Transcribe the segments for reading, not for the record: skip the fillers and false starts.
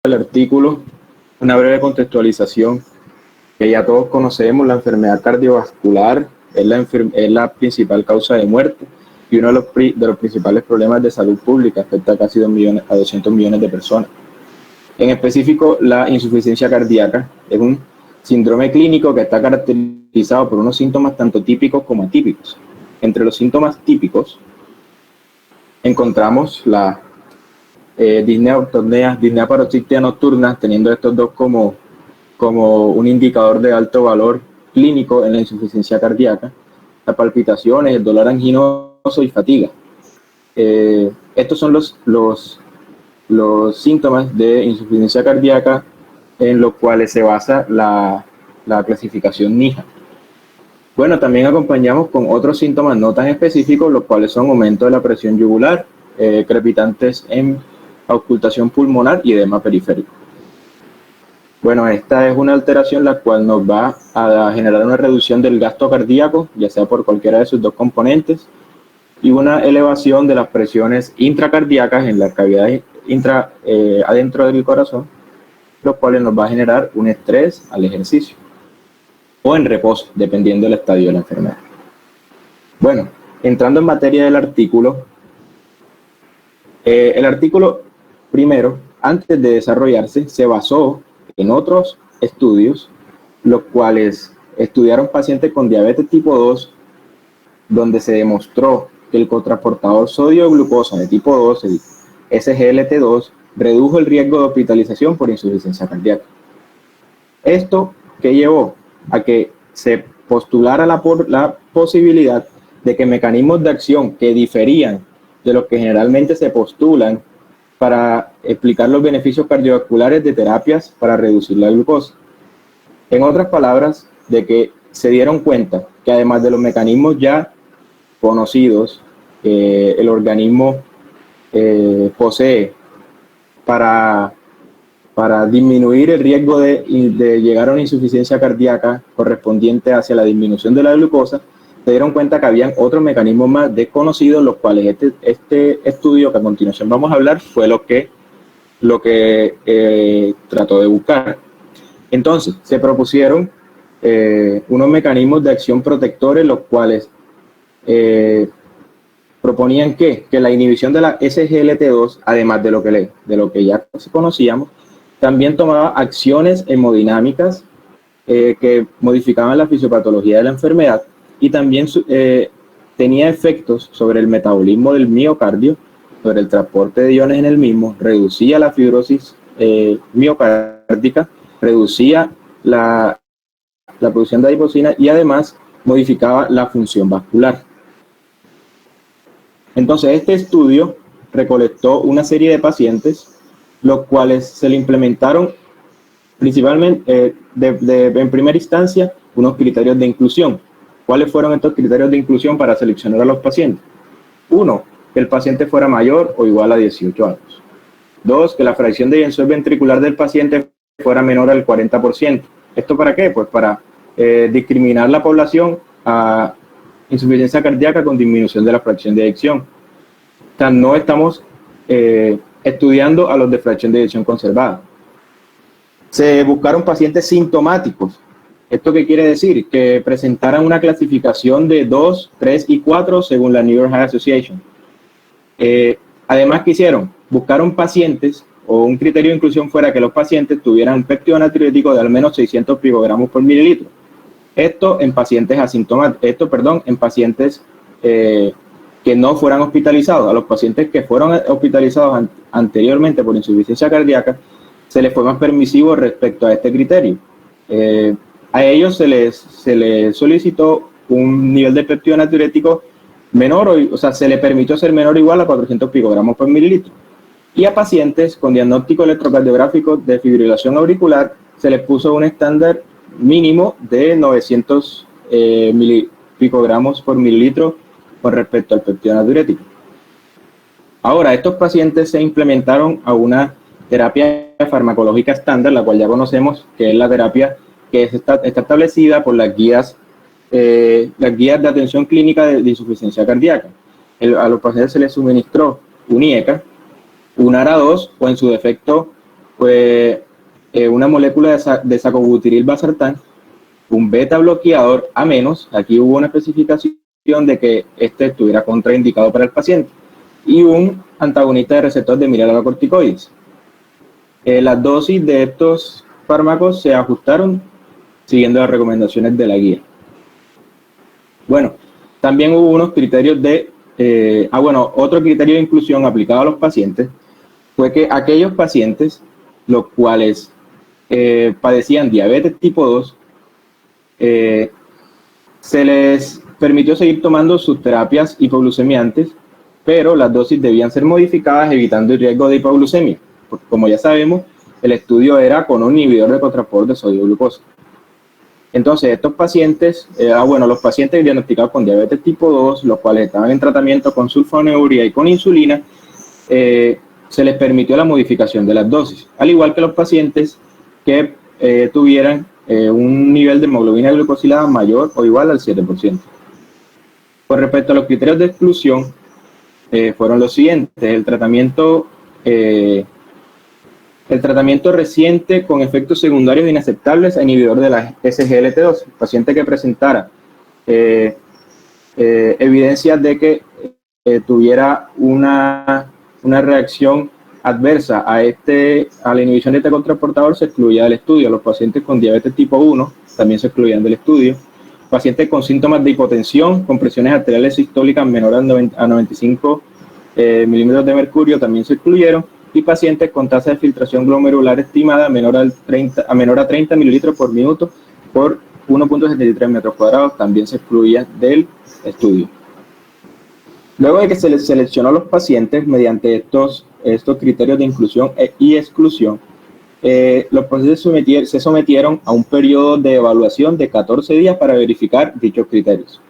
del artículo, una breve contextualización que ya todos conocemos. La enfermedad cardiovascular es la principal causa de muerte y uno de los principales problemas de salud pública. Afecta a casi 200 millones de personas. En específico, la insuficiencia cardíaca es un síndrome clínico que está caracterizado por unos síntomas tanto típicos como atípicos. Entre los síntomas típicos encontramos la disnea paroxística nocturna, teniendo estos dos como un indicador de alto valor clínico en la insuficiencia cardíaca, las palpitaciones, el dolor anginoso y fatiga. Estos son los síntomas de insuficiencia cardíaca en los cuales se basa la clasificación NIHA. Bueno, también acompañamos con otros síntomas no tan específicos, los cuales son aumento de la presión yugular, crepitantes en auscultación pulmonar y edema periférico. Bueno, esta es una alteración la cual nos va a generar una reducción del gasto cardíaco, ya sea por cualquiera de sus dos componentes, y una elevación de las presiones intracardíacas en la cavidad adentro del corazón, lo cual nos va a generar un estrés al ejercicio o en reposo, dependiendo del estadio de la enfermedad. Bueno, entrando en materia del artículo, el artículo primero, antes de desarrollarse, se basó en otros estudios, los cuales estudiaron pacientes con diabetes tipo 2, donde se demostró que el cotransportador sodio-glucosa de tipo 2, el SGLT2, redujo el riesgo de hospitalización por insuficiencia cardíaca. Esto que llevó a que se postulara la posibilidad de que mecanismos de acción que diferían de los que generalmente se postulan para explicar los beneficios cardiovasculares de terapias para reducir la glucosa. En otras palabras, de que se dieron cuenta que además de los mecanismos ya conocidos, el organismo posee para disminuir el riesgo de llegar a una insuficiencia cardíaca correspondiente hacia la disminución de la glucosa, se dieron cuenta que habían otros mecanismos más desconocidos, los cuales este estudio que a continuación vamos a hablar fue lo que trató de buscar. Entonces, se propusieron unos mecanismos de acción protectores, los cuales proponían que la inhibición de la SGLT2, además de lo que ya conocíamos, también tomaba acciones hemodinámicas que modificaban la fisiopatología de la enfermedad y también tenía efectos sobre el metabolismo del miocardio, sobre el transporte de iones en el mismo, reducía la fibrosis miocárdica, reducía la producción de adipocina y además modificaba la función vascular. Entonces, este estudio recolectó una serie de pacientes, los cuales se le implementaron principalmente en primera instancia unos criterios de inclusión. ¿Cuáles fueron estos criterios de inclusión para seleccionar a los pacientes? 1, que el paciente fuera mayor o igual a 18 años. 2, que la fracción de eyección ventricular del paciente fuera menor al 40%. ¿Esto para qué? Pues para discriminar la población a insuficiencia cardíaca con disminución de la fracción de eyección. O sea, no estamos estudiando a los de fracción de eyección conservada. Se buscaron pacientes sintomáticos. ¿Esto qué quiere decir? Que presentaran una clasificación de 2, 3 y 4 según la New York Heart Association. Además, ¿qué hicieron? Buscaron pacientes, o un criterio de inclusión fuera que los pacientes tuvieran un péptido natriurético de al menos 600 picogramos por mililitro. Esto en pacientes en pacientes que no fueran hospitalizados. A los pacientes que fueron hospitalizados anteriormente por insuficiencia cardíaca, se les fue más permisivo respecto a este criterio. A ellos se les solicitó un nivel de péptido natriurético menor, o sea, se les permitió ser menor o igual a 400 picogramos por mililitro. Y a pacientes con diagnóstico electrocardiográfico de fibrilación auricular, se les puso un estándar mínimo de 900 picogramos por mililitro con respecto al péptido natriurético. Ahora, estos pacientes se implementaron a una terapia farmacológica estándar, la cual ya conocemos, que es la terapia que está establecida por las guías de atención clínica de insuficiencia cardíaca. A los pacientes se les suministró un IECA, un ARA2 o en su defecto fue una molécula de sacobutiril valsartán, un beta bloqueador a menos, aquí hubo una especificación de que este estuviera contraindicado para el paciente, y un antagonista de receptor de mineralocorticoides. Las dosis de estos fármacos se ajustaron siguiendo las recomendaciones de la guía. Bueno, también hubo unos criterios de, otro criterio de inclusión aplicado a los pacientes fue que aquellos pacientes los cuales padecían diabetes tipo 2, se les permitió seguir tomando sus terapias hipoglucemiantes, pero las dosis debían ser modificadas evitando el riesgo de hipoglucemia. Porque, como ya sabemos, el estudio era con un inhibidor de cotransporte de sodio glucosa. Entonces, estos pacientes, los pacientes diagnosticados con diabetes tipo 2, los cuales estaban en tratamiento con sulfonilurea y con insulina, se les permitió la modificación de las dosis, al igual que los pacientes que tuvieran un nivel de hemoglobina glucosilada mayor o igual al 7%. Con respecto a los criterios de exclusión, fueron los siguientes: el tratamiento reciente con efectos secundarios inaceptables a inhibidor de la SGLT2, el paciente que presentara evidencias de que tuviera una reacción adversa a la inhibición de este cotransportador, se excluía del estudio. Los pacientes con diabetes tipo 1 también se excluían del estudio. Pacientes con síntomas de hipotensión, con presiones arteriales sistólicas menores a 95 milímetros de mercurio también se excluyeron, y pacientes con tasa de filtración glomerular estimada menor a 30 mililitros por minuto por 1.73 metros cuadrados también se excluían del estudio. Luego de que se les seleccionó a los pacientes mediante estos criterios de inclusión y exclusión, los pacientes se sometieron a un periodo de evaluación de 14 días para verificar dichos criterios.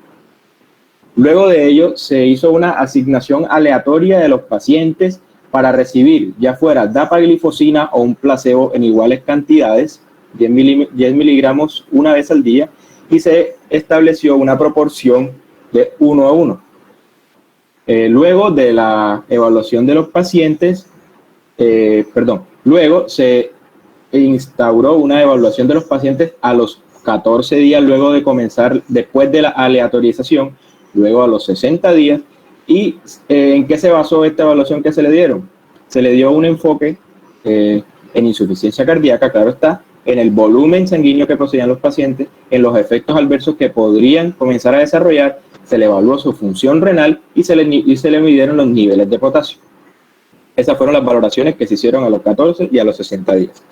Luego de ello, se hizo una asignación aleatoria de los pacientes para recibir, ya fuera dapaglifosina o un placebo en iguales cantidades, 10 miligramos una vez al día, y se estableció una proporción de 1 a 1. Luego de la evaluación de los pacientes, luego se instauró una evaluación de los pacientes a los 14 días luego de comenzar, después de la aleatorización, luego a los 60 días. ¿Y en qué se basó esta evaluación que se le dieron? Se le dio un enfoque en insuficiencia cardíaca, claro está, en el volumen sanguíneo que poseían los pacientes, en los efectos adversos que podrían comenzar a desarrollar, se le evaluó su función renal y se le midieron los niveles de potasio. Esas fueron las valoraciones que se hicieron a los 14 y a los 60 días.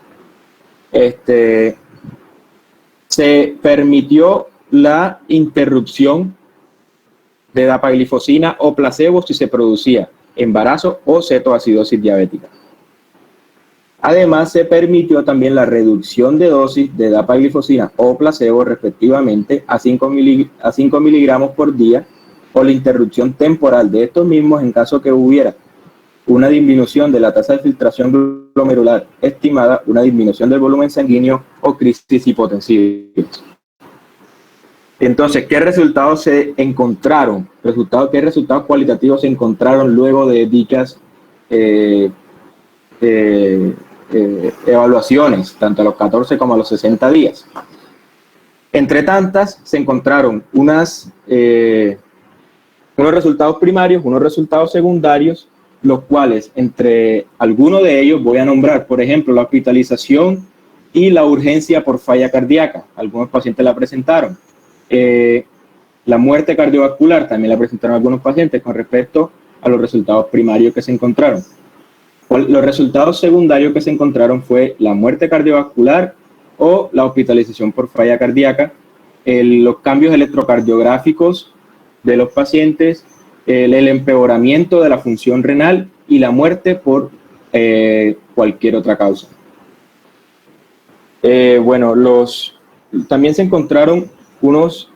Se permitió la interrupción de dapaglifosina o placebo si se producía embarazo o cetoacidosis diabética. Además, se permitió también la reducción de dosis de dapaglifosina o placebo respectivamente a 5 miligramos por día, o la interrupción temporal de estos mismos en caso que hubiera una disminución de la tasa de filtración glomerular estimada, una disminución del volumen sanguíneo o crisis hipotensiva. Entonces, ¿qué resultados se encontraron? ¿Qué resultados cualitativos se encontraron luego de dichas evaluaciones, tanto a los 14 como a los 60 días? Entre tantas, se encontraron unos resultados primarios, unos resultados secundarios, los cuales, entre algunos de ellos, voy a nombrar, por ejemplo, la hospitalización y la urgencia por falla cardíaca. Algunos pacientes la presentaron. La muerte cardiovascular también la presentaron algunos pacientes con respecto a los resultados primarios que se encontraron. Los resultados secundarios que se encontraron fue la muerte cardiovascular o la hospitalización por falla cardíaca, los cambios electrocardiográficos de los pacientes, el empeoramiento de la función renal y la muerte por cualquier otra causa. También se encontraron unos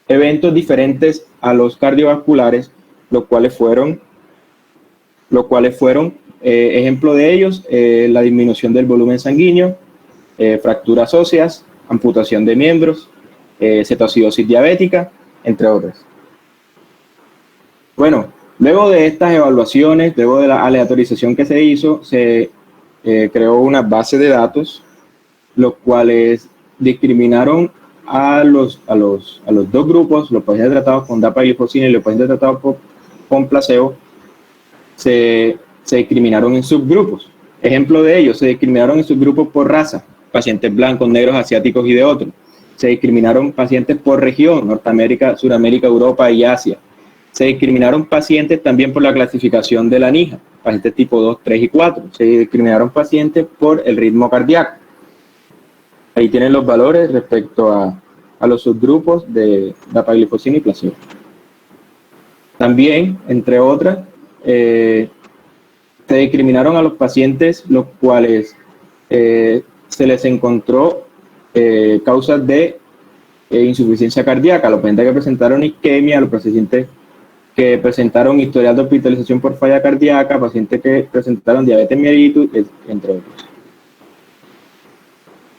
eventos diferentes a los cardiovasculares, los cuales fueron ejemplo de ellos, la disminución del volumen sanguíneo, fracturas óseas, amputación de miembros, cetoacidosis diabética, entre otras. Bueno, luego de estas evaluaciones, luego de la aleatorización que se hizo, se creó una base de datos, los cuales discriminaron a los dos grupos, los pacientes tratados con dapagliflozina y los pacientes tratados con placebo, se discriminaron en subgrupos. Ejemplo de ello, se discriminaron en subgrupos por raza, pacientes blancos, negros, asiáticos y de otros. Se discriminaron pacientes por región, Norteamérica, Suramérica, Europa y Asia. Se discriminaron pacientes también por la clasificación de la NIJA, pacientes tipo 2, 3 y 4. Se discriminaron pacientes por el ritmo cardíaco. Ahí tienen los valores respecto a los subgrupos de dapagliflozina y placebo. También, entre otras, se discriminaron a los pacientes los cuales se les encontró causas de insuficiencia cardíaca, los pacientes que presentaron isquemia, los pacientes que presentaron historial de hospitalización por falla cardíaca, pacientes que presentaron diabetes mellitus, entre otros.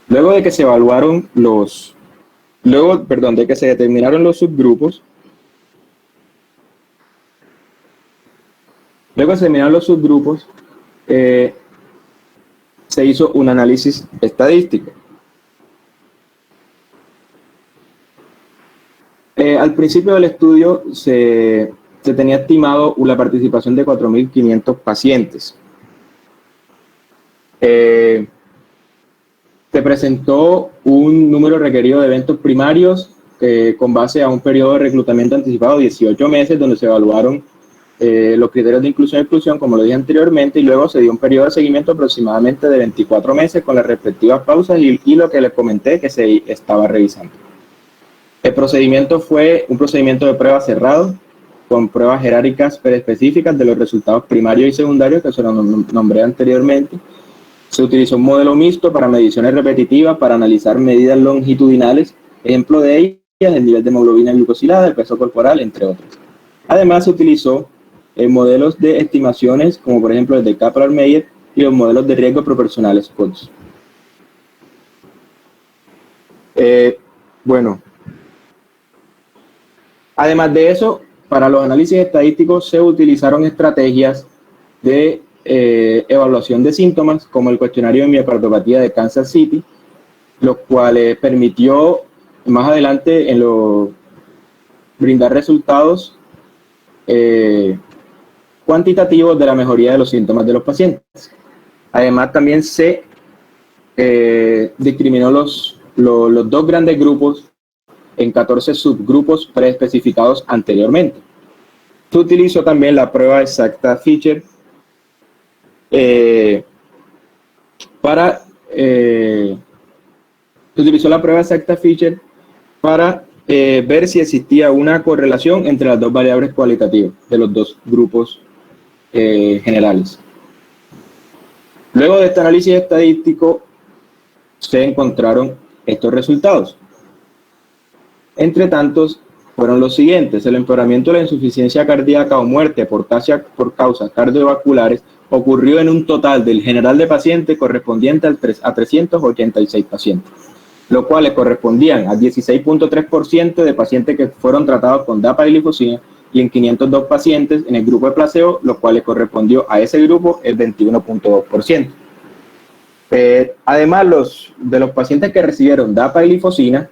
Luego de que se evaluaron de que se determinaron los subgrupos, se hizo un análisis estadístico. Al principio del estudio se tenía estimado la participación de 4.500 pacientes. Se presentó un número requerido de eventos primarios con base a un periodo de reclutamiento anticipado de 18 meses, donde se evaluaron los criterios de inclusión y exclusión, como lo dije anteriormente, y luego se dio un periodo de seguimiento aproximadamente de 24 meses con las respectivas pausas y lo que les comenté que se estaba revisando. El procedimiento fue un procedimiento de prueba cerrado, con pruebas jerárquicas específicas de los resultados primarios y secundarios que se los nombré anteriormente. Se utilizó un modelo mixto para mediciones repetitivas para analizar medidas longitudinales, ejemplo de ellas, el nivel de hemoglobina glucosilada, el peso corporal, entre otros. Además, se utilizó modelos de estimaciones, como por ejemplo el de Kaplan-Meier y los modelos de riesgo proporcionales Cox. Además de eso, para los análisis estadísticos se utilizaron estrategias de evaluación de síntomas, como el cuestionario de miocardiopatía de Kansas City, lo cual permitió más adelante brindar resultados cuantitativos de la mejoría de los síntomas de los pacientes. Además, también se discriminó los dos grandes grupos en 14 subgrupos preespecificados anteriormente. Se utilizó también la prueba exacta Fisher para ver si existía una correlación entre las dos variables cualitativas de los dos grupos generales. Luego de este análisis estadístico se encontraron estos resultados. Entre tantos, fueron los siguientes: el empeoramiento de la insuficiencia cardíaca o muerte por causas cardiovasculares ocurrió en un total del general de pacientes correspondiente a 386 pacientes, los cuales correspondían al 16.3% de pacientes que fueron tratados con dapagliflozina y en 502 pacientes en el grupo de placebo, los cuales correspondió a ese grupo el 21.2%. Además, de los pacientes que recibieron dapagliflozina,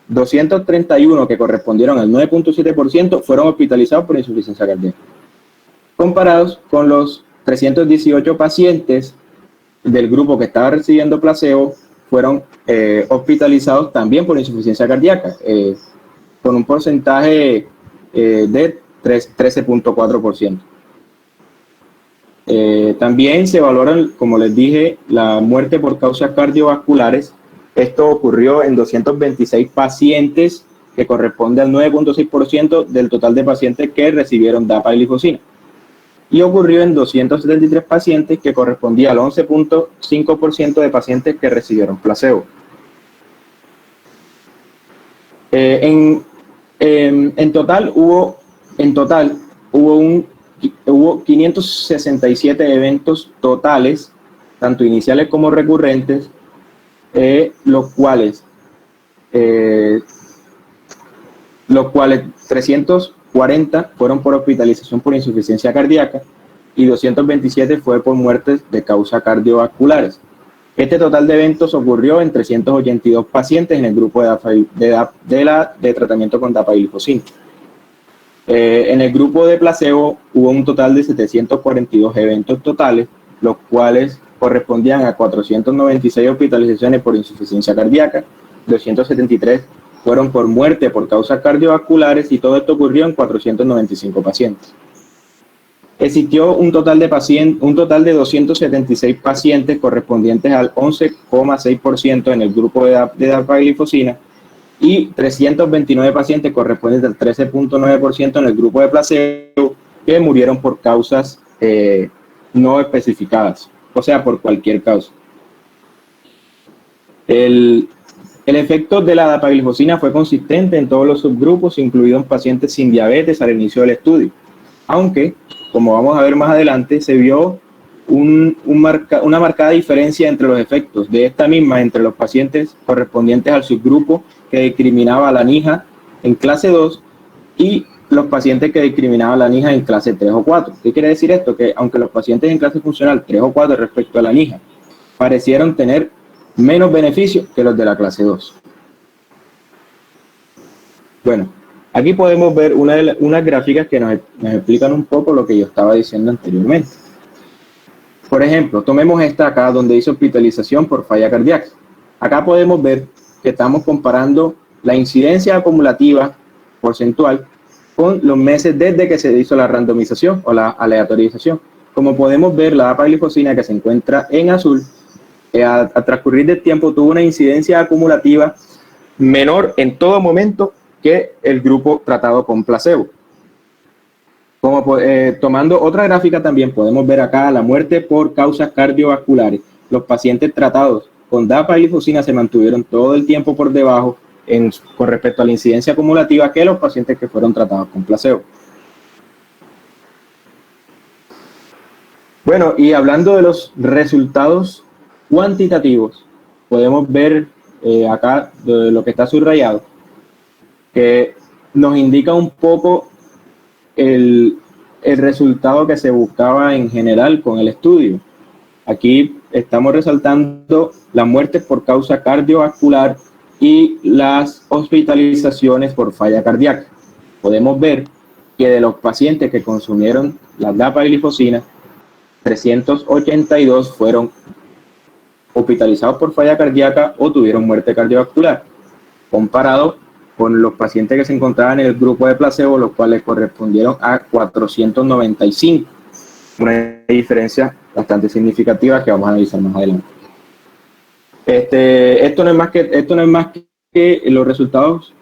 231 que correspondieron al 9.7% fueron hospitalizados por insuficiencia cardíaca, comparados con los 318 pacientes del grupo que estaba recibiendo placebo fueron hospitalizados también por insuficiencia cardíaca, con un porcentaje de 13.4%. También se valoran, como les dije, la muerte por causas cardiovasculares. Esto ocurrió en 226 pacientes, que corresponde al 9.6% del total de pacientes que recibieron dapagliflozina. Y ocurrió en 273 pacientes, que correspondía al 11.5% de pacientes que recibieron placebo. En total hubo 567 eventos totales, tanto iniciales como recurrentes, los cuales 340 fueron por hospitalización por insuficiencia cardíaca, y 227 fue por muertes de causa cardiovasculares. Este total de eventos ocurrió en 382 pacientes en el grupo de tratamiento con dapagliflozina. En el grupo de placebo hubo un total de 742 eventos totales, los cuales correspondían a 496 hospitalizaciones por insuficiencia cardíaca, 273 fueron por muerte por causas cardiovasculares y todo esto ocurrió en 495 pacientes. Existió un total de 276 pacientes correspondientes al 11,6% en el grupo de dapagliflozina y 329 pacientes correspondientes al 13,9% en el grupo de placebo que murieron por causas no especificadas, o sea, por cualquier causa. El efecto de la dapagliflozina fue consistente en todos los subgrupos, incluidos pacientes sin diabetes al inicio del estudio, aunque, como vamos a ver más adelante, se vio una marcada diferencia entre los efectos de esta misma entre los pacientes correspondientes al subgrupo que discriminaba la NIHA en clase 2 y los pacientes que discriminaban la NIHA en clase 3 o 4. ¿Qué quiere decir esto? Que aunque los pacientes en clase funcional 3 o 4 respecto a la NIHA parecieron tener menos beneficios que los de la clase 2. Bueno, aquí podemos ver unas gráficas que nos explican un poco lo que yo estaba diciendo anteriormente. Por ejemplo, tomemos esta acá donde dice hospitalización por falla cardíaca. Acá podemos ver que estamos comparando la incidencia acumulativa porcentual con los meses desde que se hizo la randomización o la aleatorización. Como podemos ver, la dapagliflozina que se encuentra en azul, a transcurrir del tiempo tuvo una incidencia acumulativa menor en todo momento que el grupo tratado con placebo. Tomando otra gráfica también podemos ver acá la muerte por causas cardiovasculares. Los pacientes tratados con dapagliflozina se mantuvieron todo el tiempo por debajo con respecto a la incidencia acumulativa que los pacientes que fueron tratados con placebo. Bueno, y hablando de los resultados cuantitativos, podemos ver acá de lo que está subrayado, que nos indica un poco el resultado que se buscaba en general con el estudio. Aquí estamos resaltando las muertes por causa cardiovascular y las hospitalizaciones por falla cardíaca. Podemos ver que de los pacientes que consumieron la dapagliflozina, 382 fueron hospitalizados por falla cardíaca o tuvieron muerte cardiovascular, comparado con los pacientes que se encontraban en el grupo de placebo, los cuales correspondieron a 495. Una diferencia bastante significativa que vamos a analizar más adelante. Esto no es más que los resultados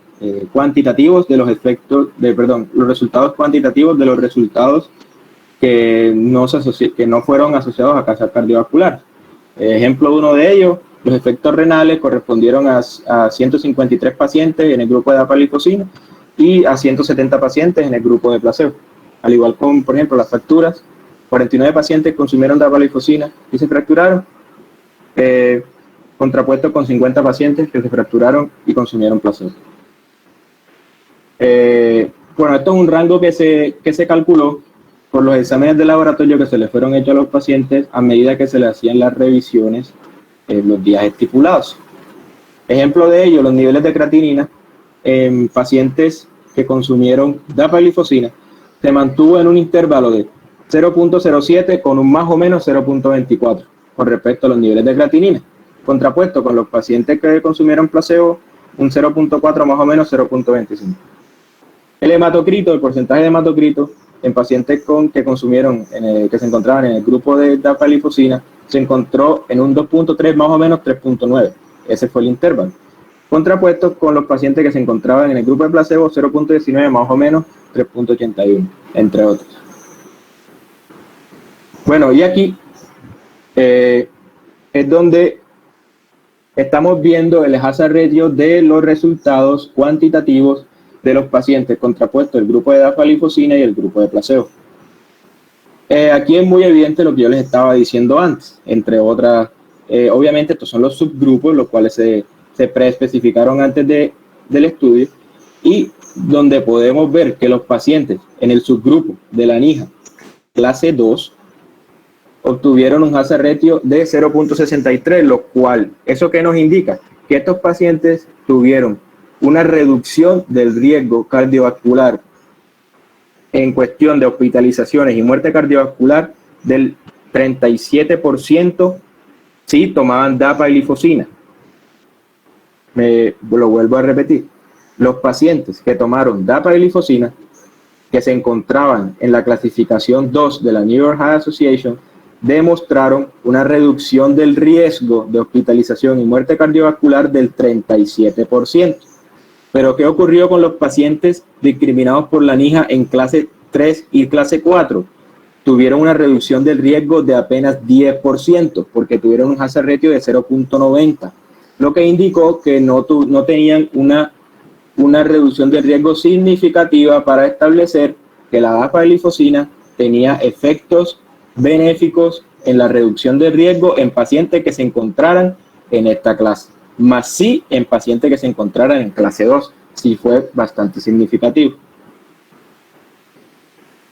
cuantitativos de los efectos, los resultados cuantitativos de los resultados que no fueron asociados a causas cardiovasculares. Ejemplo uno de ellos, los efectos renales correspondieron a 153 pacientes en el grupo de dapagliflozina y a 170 pacientes en el grupo de placebo. Al igual con, por ejemplo, las fracturas, 49 pacientes consumieron dapagliflozina y se fracturaron, contrapuesto con 50 pacientes que se fracturaron y consumieron placebo. Bueno, esto es un rango que se calculó por los exámenes de laboratorio que se le fueron hechos a los pacientes a medida que se le hacían las revisiones en los días estipulados. Ejemplo de ello, los niveles de creatinina en pacientes que consumieron dapagliflozina se mantuvo en un intervalo de 0.07 con un más o menos 0.24 con respecto a los niveles de creatinina, contrapuesto con los pacientes que consumieron placebo, un 0.4 más o menos 0.25. El hematocrito, el porcentaje de hematocrito en pacientes que se encontraban en el grupo de dapagliflozina se encontró en un 2.3 más o menos 3.9. Ese fue el intervalo. Contrapuesto con los pacientes que se encontraban en el grupo de placebo, 0.19 más o menos 3.81, entre otros. Bueno, y aquí es donde estamos viendo el hazard ratio de los resultados cuantitativos de los pacientes contrapuestos el grupo de dapagliflozina y el grupo de placebo. Aquí es muy evidente lo que yo les estaba diciendo antes, entre otras, obviamente estos son los subgrupos, los cuales se preespecificaron antes del estudio, y donde podemos ver que los pacientes en el subgrupo de la NIHA clase 2 obtuvieron un hazard ratio de 0.63, lo cual, ¿eso qué nos indica? Que estos pacientes tuvieron una reducción del riesgo cardiovascular en cuestión de hospitalizaciones y muerte cardiovascular del 37% si tomaban DAPA y glifosina. Lo vuelvo a repetir. Los pacientes que tomaron DAPA y glifosina, que se encontraban en la clasificación 2 de la New York Heart Association, demostraron una reducción del riesgo de hospitalización y muerte cardiovascular del 37%. Pero ¿qué ocurrió con los pacientes discriminados por la NIHA en clase 3 y clase 4? Tuvieron una reducción del riesgo de apenas 10%, porque tuvieron un hazard ratio de 0.90, lo que indicó que no tenían una reducción de riesgo significativa para establecer que la dapaglifosina tenía efectos benéficos en la reducción de riesgo en pacientes que se encontraran en esta clase, más sí en pacientes que se encontraran en clase 2, sí fue bastante significativo.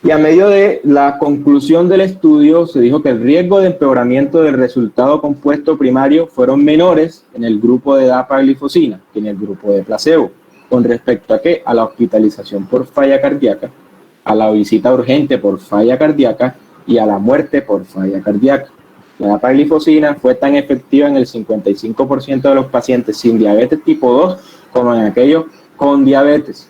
Y a medio de la conclusión del estudio se dijo que el riesgo de empeoramiento del resultado compuesto primario fueron menores en el grupo de dapaglifosina que en el grupo de placebo. ¿Con respecto a qué? A la hospitalización por falla cardíaca, a la visita urgente por falla cardíaca y a la muerte por falla cardíaca. La dapaglifosina fue tan efectiva en el 55% de los pacientes sin diabetes tipo 2 como en aquellos con diabetes.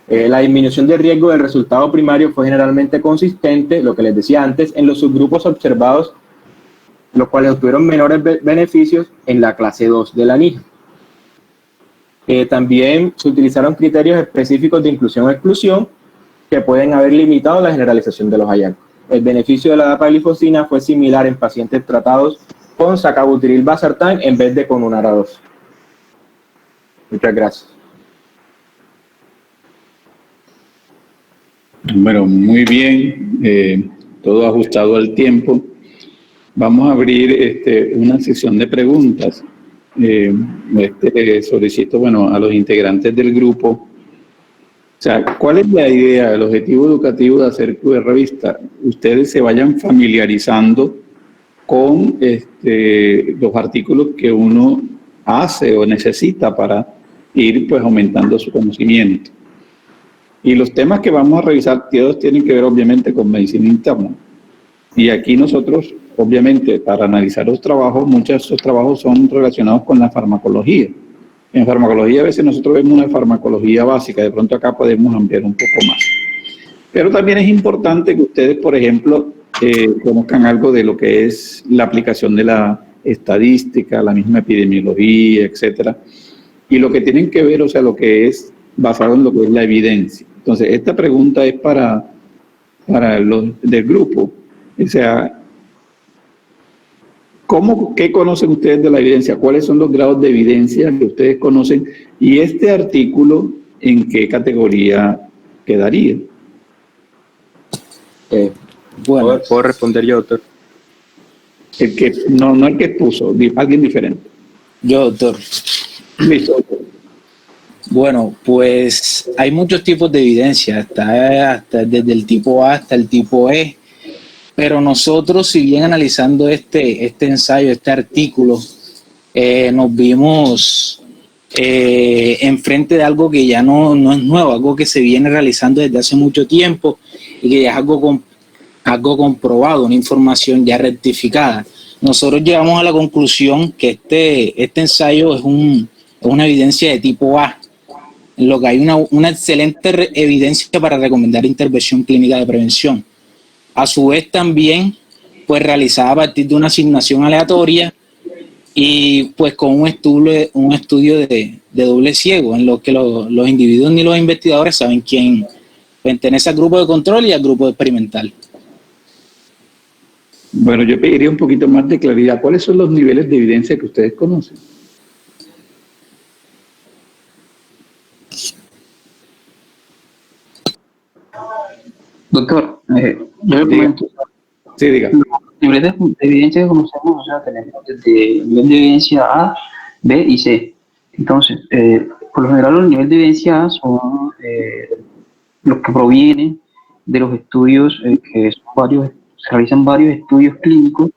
La disminución de riesgo del resultado primario fue generalmente consistente, lo que les decía antes, en los subgrupos observados, los cuales obtuvieron menores beneficios en la clase 2 de la NIHA. También se utilizaron criterios específicos de inclusión o exclusión que pueden haber limitado la generalización de los hallazgos. El beneficio de la dapaglifosina fue similar en pacientes tratados con sacabutiril-valsartán en vez de con un ARA2. Muchas gracias. Bueno, muy bien, todo ajustado al tiempo. Vamos a abrir una sesión de preguntas. Solicito, bueno, a los integrantes del grupo, o sea, ¿cuál es la idea, el objetivo educativo de hacer QR Revista? Ustedes se vayan familiarizando con los artículos que uno hace o necesita para ir pues aumentando su conocimiento. Y los temas que vamos a revisar todos tienen que ver obviamente con medicina interna. Y aquí nosotros, obviamente, para analizar los trabajos, muchos de estos trabajos son relacionados con la farmacología. En farmacología a veces nosotros vemos una farmacología básica, de pronto acá podemos ampliar un poco más. Pero también es importante que ustedes, por ejemplo, conozcan algo de lo que es la aplicación de la estadística, la misma epidemiología, etcétera, y lo que tienen que ver, o sea, lo que es basado en lo que es la evidencia. Entonces, esta pregunta es para los del grupo. O sea, ¿qué conocen ustedes de la evidencia? ¿Cuáles son los grados de evidencia que ustedes conocen? Y este artículo, ¿en qué categoría quedaría? Bueno, ¿puedo responder yo, doctor? El que, no el que expuso, alguien diferente. Yo, doctor. Listo, doctor. Bueno, pues hay muchos tipos de evidencia, hasta desde el tipo A hasta el tipo E, pero nosotros, si bien analizando este ensayo, este artículo, nos vimos enfrente de algo que ya no es nuevo, algo que se viene realizando desde hace mucho tiempo y que ya es algo comprobado, una información ya rectificada. Nosotros llegamos a la conclusión que este ensayo es una evidencia de tipo A, en lo que hay una excelente evidencia para recomendar intervención clínica de prevención. A su vez también, pues realizada a partir de una asignación aleatoria y pues con un estudio de doble ciego, en lo que los individuos ni los investigadores saben quién pertenece al grupo de control y al grupo experimental. Bueno, yo pediría un poquito más de claridad. ¿Cuáles son los niveles de evidencia que ustedes conocen? Doctor, yo le comento. Sí, diga. Los niveles de evidencia que conocemos, o sea, tenemos desde el nivel de evidencia A, B y C. Entonces, por lo general, los niveles de evidencia A son los que provienen de los estudios, que son varios, se realizan varios estudios clínicos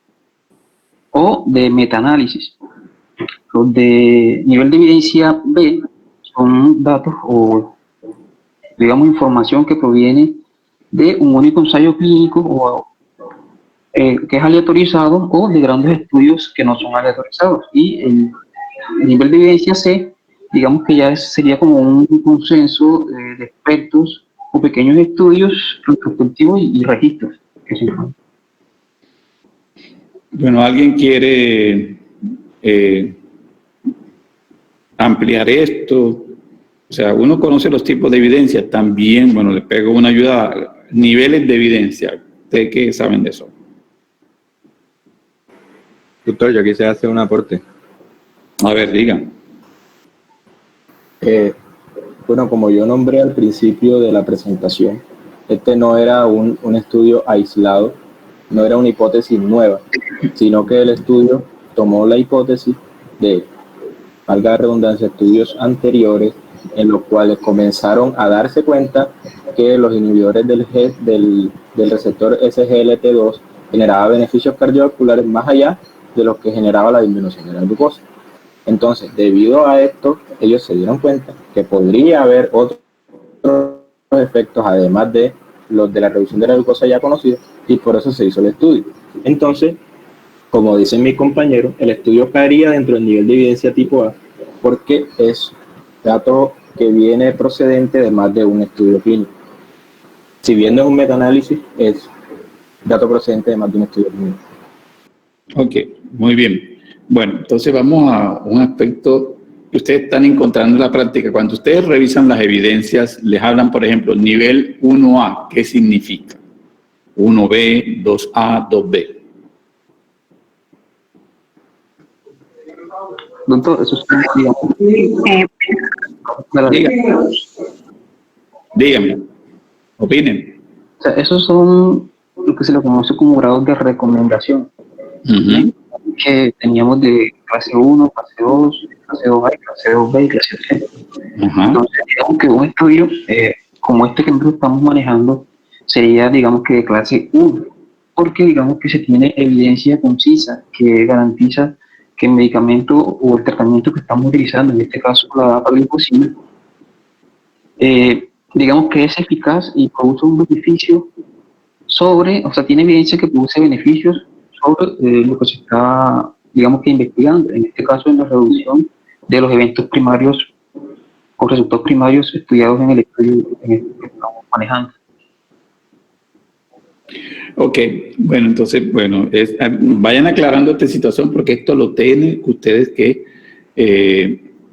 o de metaanálisis. Los de nivel de evidencia B son datos o, digamos, información que proviene de un único ensayo clínico o que es aleatorizado, o de grandes estudios que no son aleatorizados. Y el nivel de evidencia C, digamos que ya sería como un consenso de expertos o pequeños estudios retrospectivos y registros que se encuentran. Bueno, ¿alguien quiere ampliar esto? O sea, uno conoce los tipos de evidencia, también, bueno, le pego una ayuda, niveles de evidencia. ¿Ustedes qué saben de eso? Doctor, yo quisiera hacer un aporte. A ver, digan. Bueno, como yo nombré al principio de la presentación, este no era un estudio aislado, no era una hipótesis nueva, sino que el estudio tomó la hipótesis de, valga la redundancia, estudios anteriores en los cuales comenzaron a darse cuenta que los inhibidores del receptor SGLT2 generaba beneficios cardiovasculares más allá de los que generaba la disminución de la glucosa. Entonces, debido a esto, ellos se dieron cuenta que podría haber otros efectos, además de los de la reducción de la glucosa ya conocidos, y por eso se hizo el estudio. Entonces, como dicen mis compañeros, el estudio caería dentro del nivel de evidencia tipo A, porque es dato que viene procedente de más de un estudio clínico. Si bien no es un metaanálisis, es dato procedente de más de un estudio clínico. Ok, muy bien. Bueno, entonces vamos a un aspecto que ustedes están encontrando en la práctica. Cuando ustedes revisan las evidencias, les hablan, por ejemplo, nivel 1A, ¿qué significa? 1B, 2A, 2B. Doctor, eso es, digamos, Díganme, opinen. o sea, esos son lo que se le conoce como grados de recomendación. Que teníamos de clase 1, clase 2, clase 2A, clase 2B y clase 3. Entonces, digamos que un estudio como este que nosotros estamos manejando sería, digamos, que de clase 1, porque digamos que se tiene evidencia concisa que garantiza que el medicamento o el tratamiento que estamos utilizando, en este caso la glucosina, digamos que es eficaz y produce un beneficio sobre, o sea, tiene evidencia que produce beneficios sobre lo que se está, digamos que investigando, en este caso en la reducción de los eventos primarios o resultados primarios estudiados en el estudio en el que estamos manejando. Ok, bueno, entonces, bueno, vayan aclarando esta situación porque esto lo tienen ustedes que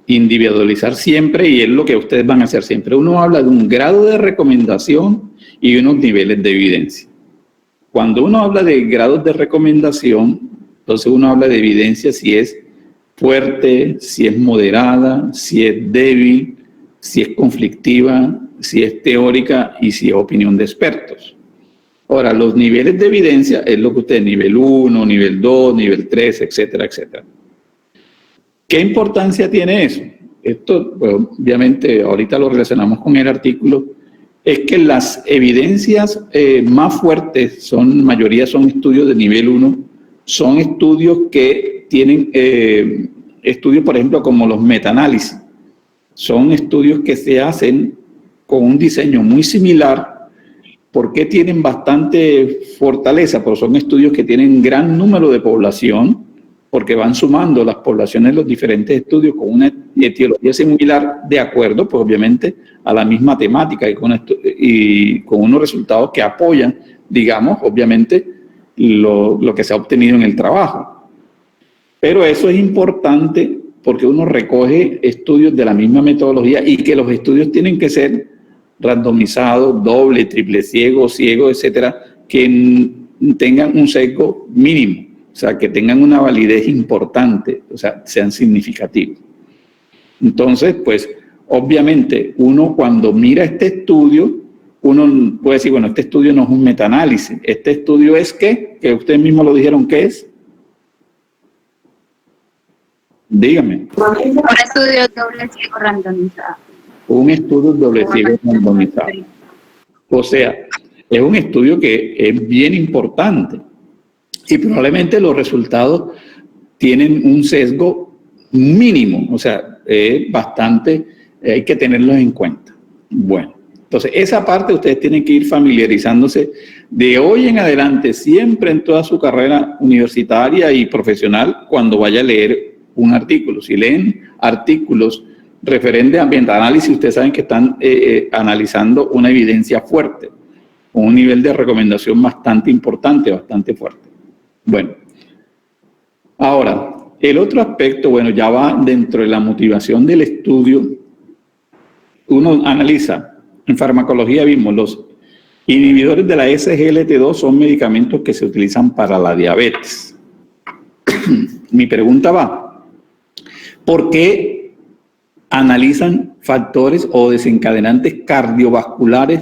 individualizar siempre y es lo que ustedes van a hacer siempre. Uno habla de un grado de recomendación y unos niveles de evidencia. Cuando uno habla de grados de recomendación, entonces uno habla de evidencia si es fuerte, si es moderada, si es débil, si es conflictiva, si es teórica y si es opinión de expertos. Ahora, los niveles de evidencia es lo que ustedes, nivel 1, nivel 2, nivel 3, etcétera, etcétera. ¿Qué importancia tiene eso? Esto, pues, obviamente, ahorita lo relacionamos con el artículo, es que las evidencias más fuertes, mayoría son estudios de nivel 1, son estudios que tienen, estudios por ejemplo como los metaanálisis, son estudios que se hacen con un diseño muy similar. ¿Por qué tienen bastante fortaleza? Pues son estudios que tienen gran número de población, porque van sumando las poblaciones de los diferentes estudios con una etiología similar, de acuerdo, pues obviamente, a la misma temática y con unos resultados que apoyan, digamos, obviamente, lo que se ha obtenido en el trabajo. Pero eso es importante porque uno recoge estudios de la misma metodología y que los estudios tienen que ser randomizados, doble, triple ciego, etcétera, que tengan un sesgo mínimo. O sea, que tengan una validez importante, o sea, sean significativos. Entonces, pues, obviamente, uno cuando mira este estudio, uno puede decir, bueno, este estudio no es un metaanálisis. Este estudio es ¿qué? Que ustedes mismos lo dijeron, ¿qué es? Dígame. Un estudio doble ciego randomizado. Un estudio doble ciego randomizado. O sea, es un estudio que es bien importante y probablemente los resultados tienen un sesgo mínimo, o sea, es bastante, hay que tenerlos en cuenta. Bueno, entonces esa parte ustedes tienen que ir familiarizándose de hoy en adelante, siempre en toda su carrera universitaria y profesional, cuando vaya a leer un artículo. Si leen artículos referentes a ambiental análisis, ustedes saben que están analizando una evidencia fuerte, con un nivel de recomendación bastante importante, bastante fuerte. Bueno, ahora, el otro aspecto, bueno, ya va dentro de la motivación del estudio. Uno analiza, en farmacología vimos, los inhibidores de la SGLT2 son medicamentos que se utilizan para la diabetes. Mi pregunta va, ¿por qué analizan factores o desencadenantes cardiovasculares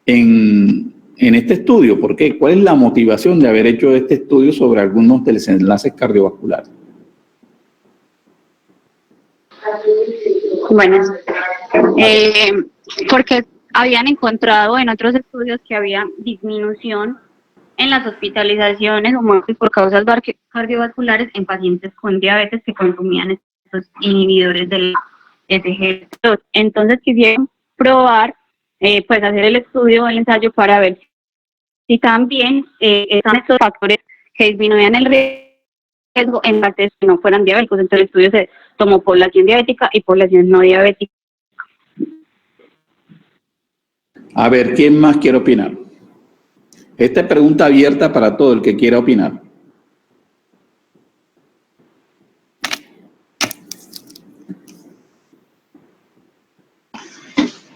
en este estudio? ¿Por qué? ¿Cuál es la motivación de haber hecho este estudio sobre algunos desenlaces cardiovasculares? Bueno, porque habían encontrado en otros estudios que había disminución en las hospitalizaciones o muertes por causas cardiovasculares en pacientes con diabetes que consumían estos inhibidores del SGLT2. Entonces quisieron probar, pues hacer el estudio, el ensayo para ver si también están estos factores que disminuían el riesgo en pacientes que no fueran diabéticos. Entonces el estudio se tomó población diabética y población no diabética. A ver, ¿quién más quiere opinar? Esta es pregunta abierta para todo el que quiera opinar.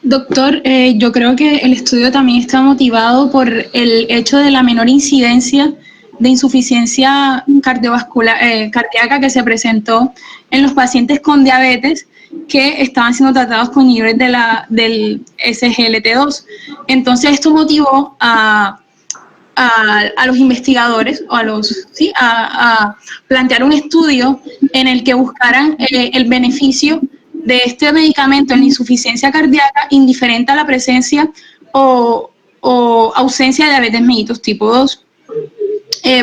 Doctor, yo creo que el estudio también está motivado por el hecho de la menor incidencia de insuficiencia cardiovascular, cardíaca que se presentó en los pacientes con diabetes que estaban siendo tratados con niveles del SGLT2. Entonces esto motivó a los investigadores o a plantear un estudio en el que buscaran el beneficio de este medicamento en la insuficiencia cardíaca indiferente a la presencia o ausencia de diabetes mellitus tipo 2,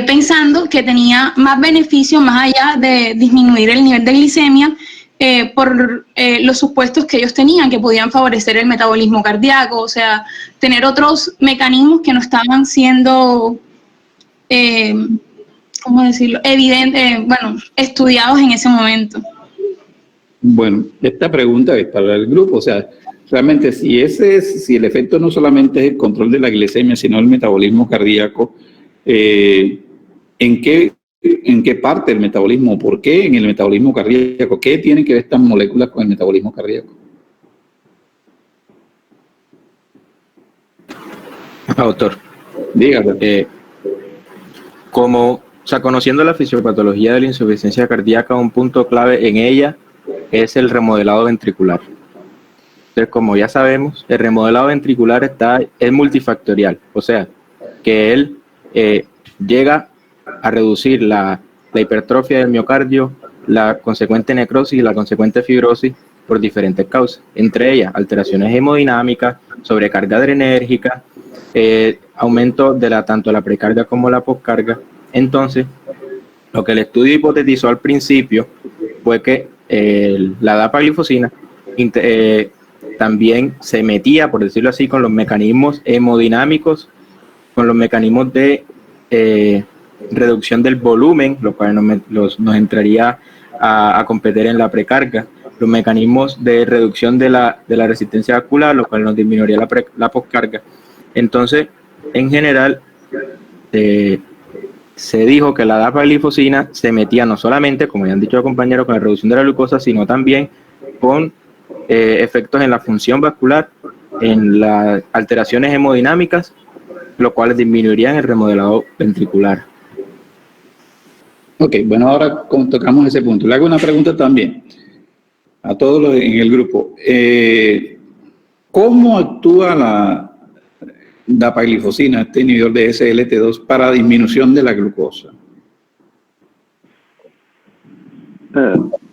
pensando que tenía más beneficio más allá de disminuir el nivel de glicemia por los supuestos que ellos tenían, que podían favorecer el metabolismo cardíaco, o sea, tener otros mecanismos que no estaban siendo, ¿cómo decirlo?, estudiados en ese momento. Bueno, esta pregunta es para el grupo, o sea, realmente si el efecto no solamente es el control de la glicemia, sino el metabolismo cardíaco, ¿en qué parte del metabolismo? ¿Por qué en el metabolismo cardíaco? ¿Qué tienen que ver estas moléculas con el metabolismo cardíaco? Doctor, Dígame. Conociendo la fisiopatología de la insuficiencia cardíaca, un punto clave en ella es el remodelado ventricular. Entonces, como ya sabemos, el remodelado ventricular es multifactorial, o sea, que él llega a reducir la hipertrofia del miocardio, la consecuente necrosis y la consecuente fibrosis por diferentes causas, entre ellas alteraciones hemodinámicas, sobrecarga adrenérgica, aumento de tanto la precarga como la poscarga. Entonces, lo que el estudio hipotetizó al principio fue que la dapaglifosina también se metía, por decirlo así, con los mecanismos hemodinámicos, con los mecanismos de reducción del volumen, lo cual nos entraría a competir en la precarga, los mecanismos de reducción de la resistencia vascular, lo cual nos disminuiría la poscarga. Entonces, en general, se dijo que la dapaglifosina se metía no solamente, como ya han dicho los compañeros, con la reducción de la glucosa, sino también con efectos en la función vascular, en las alteraciones hemodinámicas, lo cual disminuirían el remodelado ventricular. Ok, bueno, ahora tocamos ese punto. Le hago una pregunta también a todos los en el grupo. ¿Cómo actúa la dapaglifosina, este inhibidor de SGLT2, para disminución de la glucosa?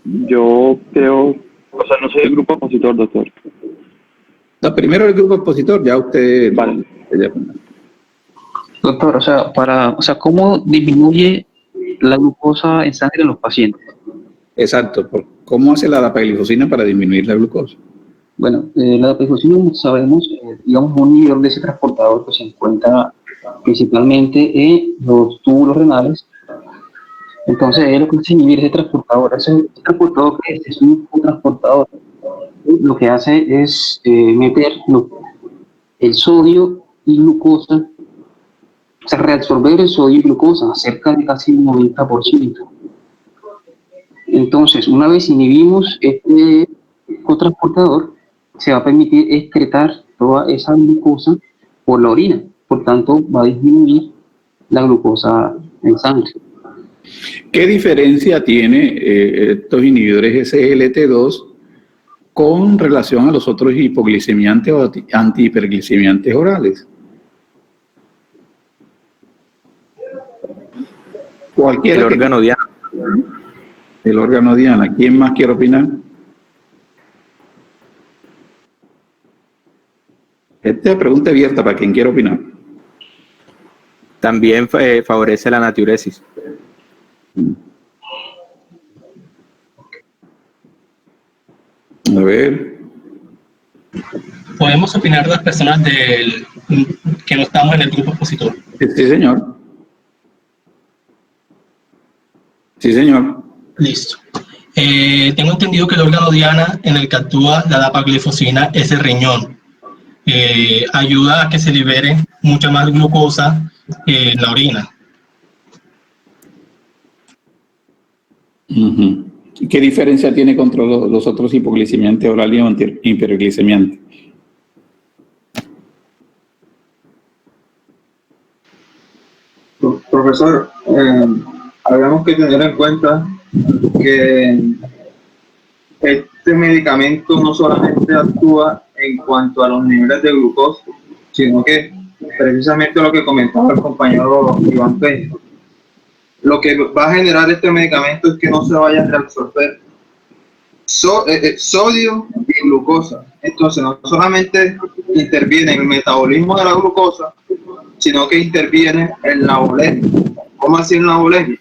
Yo creo, o sea, no soy el grupo opositor, doctor. No, primero el grupo opositor, ya usted... Vale. Doctor, o sea, ¿cómo disminuye la glucosa en sangre en los pacientes? Exacto. ¿Cómo hace la dapaglifosina para disminuir la glucosa? Bueno, la dapaglifosina, como sabemos, digamos, un inhibidor de ese transportador que se encuentra principalmente en los túbulos renales. Entonces, es lo que hace inhibir ese transportador. Ese transportador que es un transportador, lo que hace es meter el sodio y glucosa, o sea, reabsorber el sodio y glucosa, cerca de casi un 90%. Entonces, una vez inhibimos este cotransportador, se va a permitir excretar toda esa glucosa por la orina. Por tanto, va a disminuir la glucosa en sangre. ¿Qué diferencia tiene estos inhibidores SGLT2 con relación a los otros hipoglicemiantes o antihiperglicemiantes orales? Cualquiera. El órgano diana. El órgano diana. ¿Quién más quiere opinar? Esta pregunta abierta para quien quiera opinar. También favorece la natriuresis. A ver. Podemos opinar las personas que no estamos en el grupo expositor. Sí, señor. Sí, señor. Listo. Tengo entendido que el órgano diana en el que actúa la dapaglifosina es el riñón. Ayuda a que se libere mucha más glucosa en la orina. Uh-huh. ¿Qué diferencia tiene contra los otros hipoglicemiantes orales o hiperglicemiantes? Profesor, habríamos que tener en cuenta que este medicamento no solamente actúa en cuanto a los niveles de glucosa, sino que precisamente lo que comentaba el compañero Iván Peña, lo que va a generar este medicamento es que no se vaya a reabsorber sodio y glucosa. Entonces no solamente interviene en el metabolismo de la glucosa, sino que interviene en la volemia. ¿Cómo así en la volemia?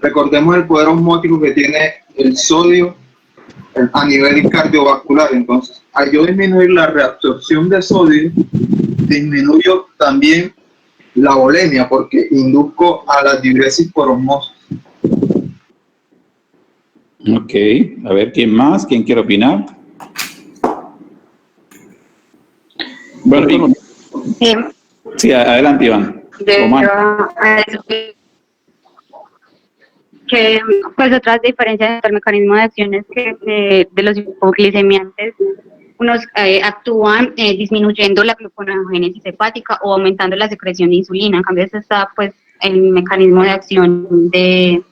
Recordemos el poder osmótico que tiene el sodio a nivel cardiovascular. Entonces, al yo disminuir la reabsorción de sodio, disminuyo también la volemia porque induzco a la diuresis por osmosis. Ok, a ver, ¿quién más? ¿Quién quiere opinar? Bueno, sí, adelante, Iván. Que pues otras diferencias del mecanismo de acción es que de los hipoglicemiantes, unos actúan disminuyendo la gluconeogénesis hepática o aumentando la secreción de insulina. En cambio, ese está pues el mecanismo de acción de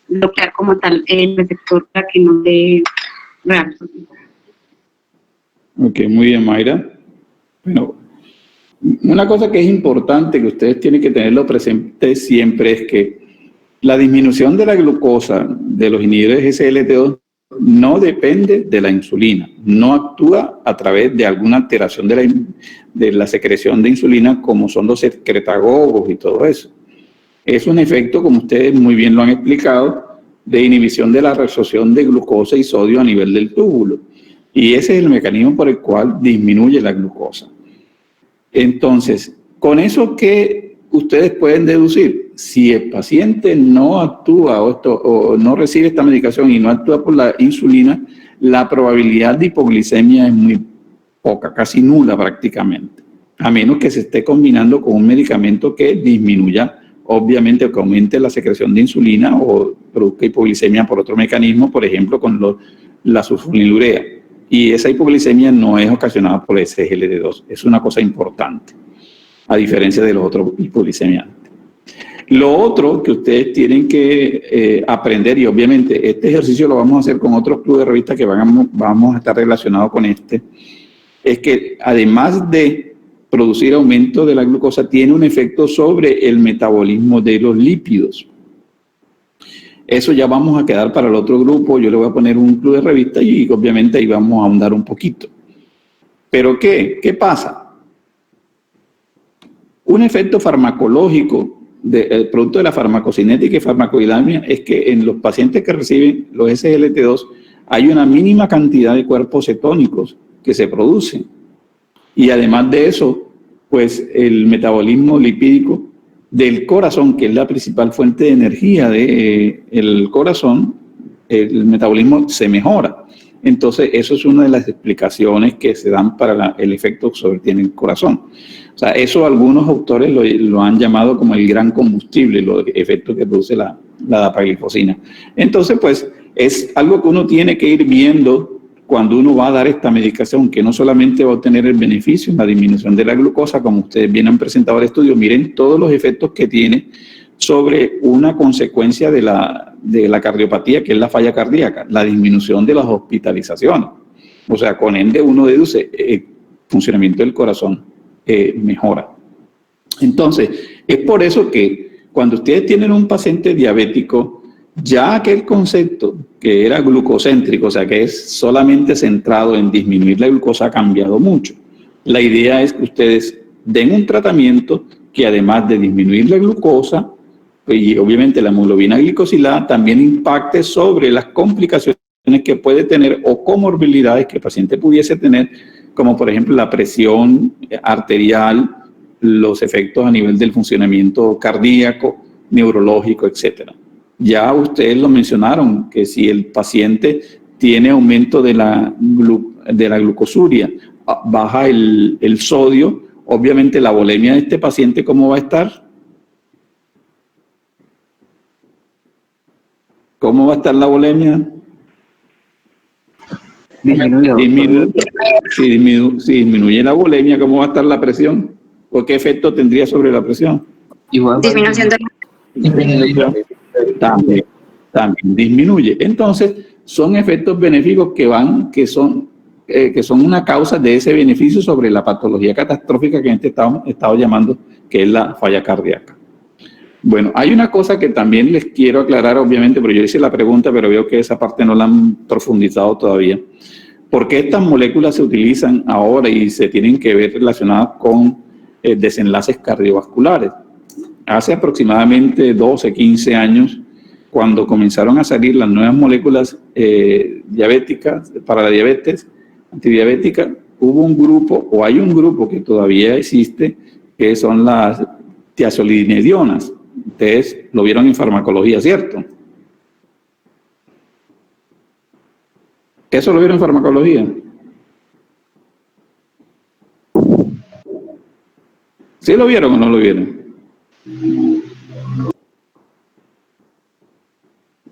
bloquear como tal el receptor para que no se reabsorba. Ok, muy bien, Mayra. Bueno, una cosa que es importante que ustedes tienen que tenerlo presente siempre es que la disminución de la glucosa de los inhibidores SGLT2 no depende de la insulina, no actúa a través de alguna alteración de la secreción de insulina como son los secretagogos y todo eso. Es un efecto, como ustedes muy bien lo han explicado, de inhibición de la reabsorción de glucosa y sodio a nivel del túbulo. Y ese es el mecanismo por el cual disminuye la glucosa. Entonces, con eso, ¿qué ustedes pueden deducir? Si el paciente no actúa o no recibe esta medicación y no actúa por la insulina, la probabilidad de hipoglicemia es muy poca, casi nula prácticamente, a menos que se esté combinando con un medicamento que disminuya, obviamente, o que aumente la secreción de insulina o produzca hipoglicemia por otro mecanismo, por ejemplo, con la sulfonilurea. Y esa hipoglicemia no es ocasionada por el SGLT2, es una cosa importante, a diferencia de los otros hipoglicemiantes. Lo otro que ustedes tienen que aprender, y obviamente este ejercicio lo vamos a hacer con otros clubes de revistas que vamos a estar relacionados con este, es que además de producir aumento de la glucosa, tiene un efecto sobre el metabolismo de los lípidos. Eso ya vamos a quedar para el otro grupo, yo le voy a poner un club de revistas y obviamente ahí vamos a ahondar un poquito. ¿Pero qué pasa? Un efecto farmacológico producto de la farmacocinética y farmacodinámica es que en los pacientes que reciben los SGLT2 hay una mínima cantidad de cuerpos cetónicos que se producen. Y además de eso, pues el metabolismo lipídico del corazón, que es la principal fuente de energía del corazón, el metabolismo se mejora. Entonces, eso es una de las explicaciones que se dan para el efecto que tiene el corazón. O sea, eso algunos autores lo han llamado como el gran combustible, los efectos que produce la dapaglifosina. Entonces, pues, es algo que uno tiene que ir viendo cuando uno va a dar esta medicación, que no solamente va a obtener el beneficio en la disminución de la glucosa, como ustedes bien han presentado el estudio, miren todos los efectos que tiene sobre una consecuencia de la cardiopatía, que es la falla cardíaca, la disminución de las hospitalizaciones. O sea, con ende uno deduce el funcionamiento del corazón mejora. Entonces, es por eso que cuando ustedes tienen un paciente diabético, ya aquel concepto que era glucocéntrico, o sea, que es solamente centrado en disminuir la glucosa, ha cambiado mucho. La idea es que ustedes den un tratamiento que además de disminuir la glucosa, y obviamente la hemoglobina glicosilada, también impacte sobre las complicaciones que puede tener o comorbilidades que el paciente pudiese tener, como por ejemplo la presión arterial, los efectos a nivel del funcionamiento cardíaco, neurológico, etcétera. Ya ustedes lo mencionaron, que si el paciente tiene aumento de la glucosuria, baja el sodio, obviamente la volemia de este paciente, ¿cómo va a estar? ¿Cómo va a estar la volemia? Si disminuye la volemia, ¿cómo va a estar la presión? ¿O qué efecto tendría sobre la presión? Igual. Disminución de También disminuye. Entonces, son efectos benéficos que son una causa de ese beneficio sobre la patología catastrófica que en este estado llamando, que es la falla cardíaca. Bueno, hay una cosa que también les quiero aclarar, obviamente, pero yo hice la pregunta, pero veo que esa parte no la han profundizado todavía. ¿Por qué estas moléculas se utilizan ahora y se tienen que ver relacionadas con desenlaces cardiovasculares? Hace aproximadamente 12, 15 años, cuando comenzaron a salir las nuevas moléculas diabéticas, para la diabetes antidiabética, hubo un grupo, o hay un grupo que todavía existe, que son las tiazolidinedionas. Ustedes lo vieron en farmacología, ¿cierto? ¿Eso lo vieron en farmacología? ¿Sí lo vieron o no lo vieron?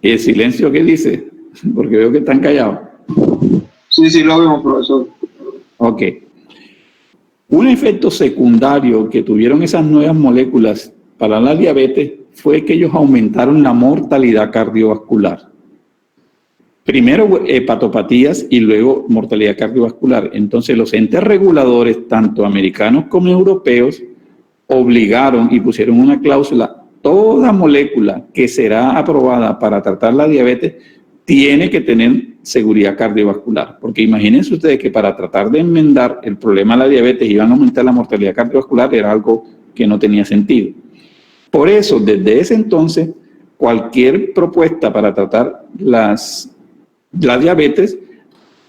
¿Y el silencio qué dice? Porque veo que están callados. Sí, lo vemos, profesor. Ok. Un efecto secundario que tuvieron esas nuevas moléculas para la diabetes fue que ellos aumentaron la mortalidad cardiovascular. Primero hepatopatías y luego mortalidad cardiovascular. Entonces los entes reguladores, tanto americanos como europeos, obligaron y pusieron una cláusula: toda molécula que será aprobada para tratar la diabetes tiene que tener seguridad cardiovascular. Porque imagínense ustedes que para tratar de enmendar el problema de la diabetes iban a aumentar la mortalidad cardiovascular, era algo que no tenía sentido. Por eso, desde ese entonces, cualquier propuesta para tratar la diabetes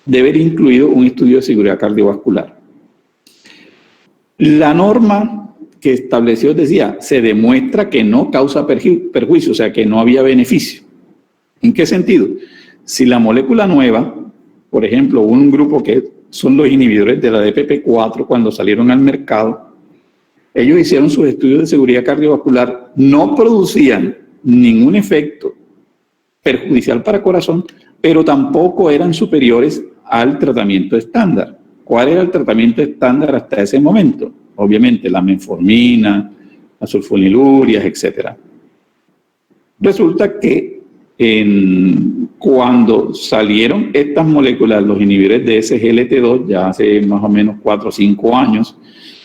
debe ir incluido un estudio de seguridad cardiovascular. La norma que estableció decía, se demuestra que no causa perjuicio, o sea, que no había beneficio. ¿En qué sentido? Si la molécula nueva, por ejemplo, un grupo que son los inhibidores de la DPP4 cuando salieron al mercado, ellos hicieron sus estudios de seguridad cardiovascular, no producían ningún efecto perjudicial para el corazón, pero tampoco eran superiores al tratamiento estándar. ¿Cuál era el tratamiento estándar hasta ese momento? Obviamente la metformina, las sulfonilurias, etc. Resulta que cuando salieron estas moléculas, los inhibidores de SGLT2, ya hace más o menos 4 o 5 años,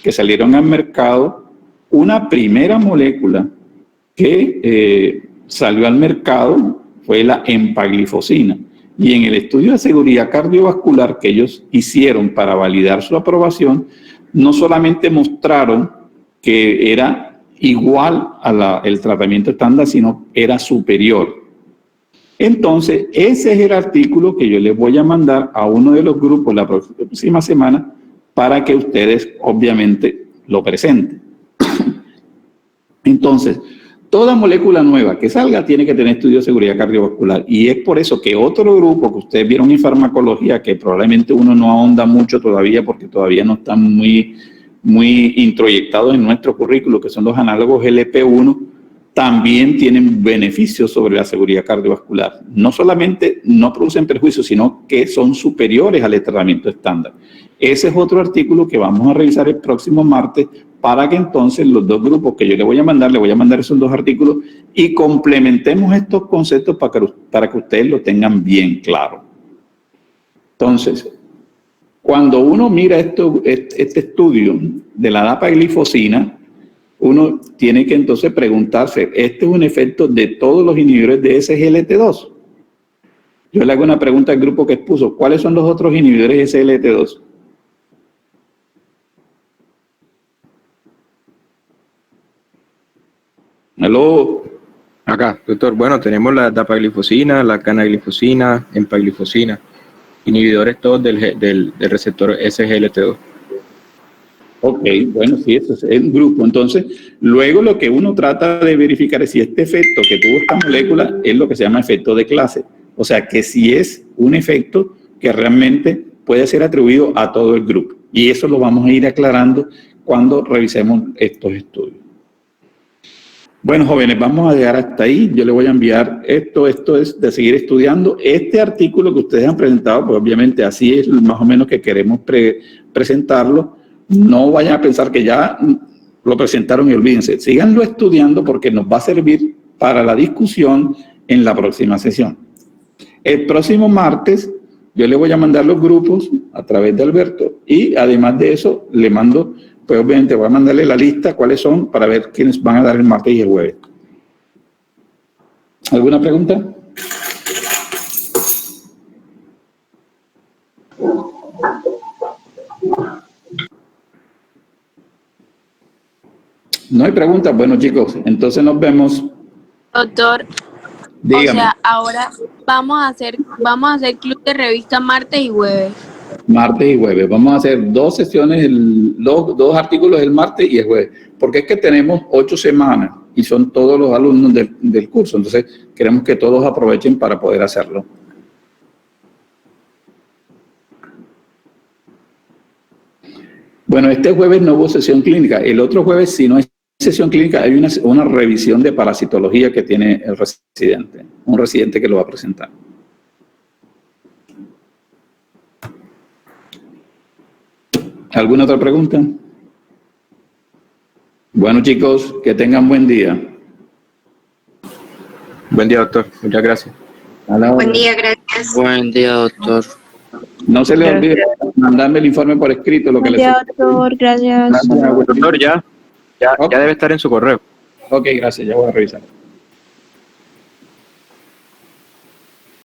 que salieron al mercado, una primera molécula que salió al mercado fue la empaglifosina. Y en el estudio de seguridad cardiovascular que ellos hicieron para validar su aprobación, no solamente mostraron que era igual al tratamiento estándar, sino era superior. Entonces, ese es el artículo que yo les voy a mandar a uno de los grupos la próxima semana para que ustedes, obviamente, lo presenten. Entonces, toda molécula nueva que salga tiene que tener estudio de seguridad cardiovascular, y es por eso que otro grupo que ustedes vieron en farmacología, que probablemente uno no ahonda mucho todavía porque todavía no están muy introyectados en nuestro currículo, que son los análogos LP1, también tienen beneficios sobre la seguridad cardiovascular. No solamente no producen perjuicios, sino que son superiores al tratamiento estándar. Ese es otro artículo que vamos a revisar el próximo martes, para que entonces los dos grupos que yo le voy a mandar esos dos artículos y complementemos estos conceptos para que ustedes lo tengan bien claro. Entonces, cuando uno mira este estudio de la dapaglifosina, uno tiene que entonces preguntarse, ¿este es un efecto de todos los inhibidores de SGLT2? Yo le hago una pregunta al grupo que expuso, ¿cuáles son los otros inhibidores de SGLT2? ¿Aló? Acá, doctor. Bueno, tenemos la dapaglifosina, la canaglifosina, empaglifosina, inhibidores todos del receptor SGLT2. Ok, bueno, sí, eso es un grupo. Entonces, luego lo que uno trata de verificar es si este efecto que tuvo esta molécula es lo que se llama efecto de clase. O sea, que si es un efecto que realmente puede ser atribuido a todo el grupo. Y eso lo vamos a ir aclarando cuando revisemos estos estudios. Bueno, jóvenes, vamos a llegar hasta ahí. Yo les voy a enviar esto es de seguir estudiando. Este artículo que ustedes han presentado, pues obviamente así es más o menos que queremos presentarlo. No vayan a pensar que ya lo presentaron y olvídense. Síganlo estudiando porque nos va a servir para la discusión en la próxima sesión. El próximo martes yo le voy a mandar los grupos a través de Alberto y además de eso le mando... Pues obviamente voy a mandarle la lista, cuáles son, para ver quiénes van a dar el martes y el jueves. ¿Alguna pregunta? No hay preguntas. Bueno, chicos, entonces nos vemos. Doctor, dígame. O sea, ahora vamos a hacer club de revista martes y jueves. Martes y jueves. Vamos a hacer dos sesiones, dos artículos el martes y el jueves. Porque es que tenemos 8 semanas y son todos los alumnos del curso. Entonces, queremos que todos aprovechen para poder hacerlo. Bueno, este jueves no hubo sesión clínica. El otro jueves, si no hay sesión clínica, hay una revisión de parasitología que tiene el residente. Un residente que lo va a presentar. ¿Alguna otra pregunta? Bueno, chicos, que tengan buen día. Buen día, doctor. Muchas gracias. Buen día, gracias. Buen día, doctor. No se les olvide mandarme el informe por escrito. Lo que les doctor, gracias. Doctor, ya debe estar en su correo. Ok, gracias. Ya voy a revisar.